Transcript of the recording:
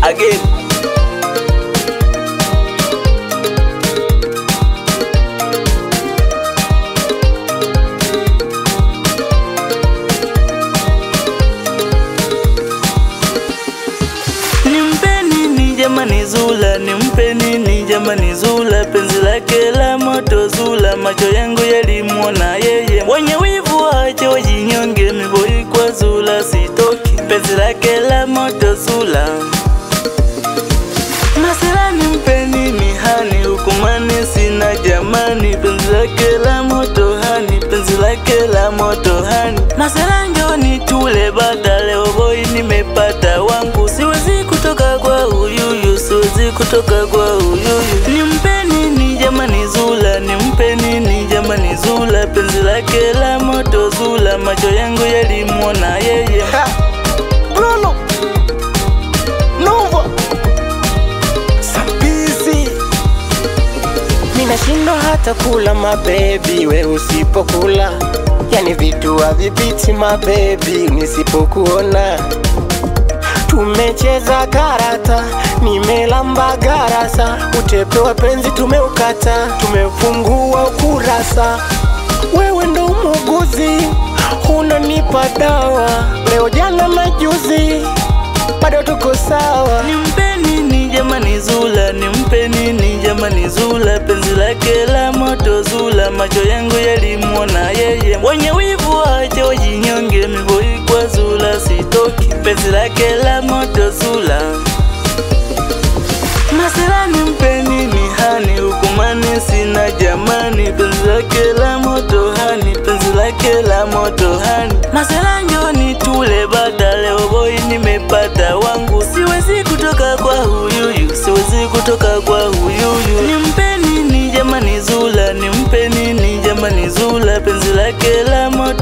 again. Jamani Zula, nimpe nini jamani Zula, penzi lake la moto Zula, macho yangu yalimuona yeye. Wenye wivu waache wajinyonge, miboi kwa Zula sitoki, penzi lake la moto Zula. Masela nimpe nini hani, hukumani sina jamani, penzi lake la moto hani, penzi lake la moto hani. Masela njoni tule bata, leo boy nimepata wangu, siwezi kutoka kwa huyuyu, siwezi kutoka kwa huyuyu. Nimpe nini jamani Zula, nimpe nini jamani Zula, penzi lake la moto Zula, macho yangu yalimuona yeye. Bruno Nova Sambizi, minashindwa hata kula mabebi we usipokula, yani vitu havipiti mabebi nisipokuona. Tumecheza karata, nimelamba garasa, utepe wa penzi tumeukata, tumefungua ukurasa. Wewe ndo muuguzi, unanipa dawa, leo jana na juzi, bado tuko sawa. Nimpe nini jamani Zula, nimpe nini jamani Zula, penzi lake la moto Zula, macho yangu yalimuona yeye. Wenye wivu waache wajinyonge, miboi kwa Zula sitoki, penzi lake la moto Zula. Masela nimpe nini hani, hukumani sina jamani, penzi lake la moto hani, penzi lake la moto hani. Masela njoni tule bata, leo boy nimepata wangu, siwezi kutoka kwa huyuyu, siwezi kutoka kwa huyuyu. Nimpe nini jamani Zula, nimpe nini jamani Zula, penzi lake la moto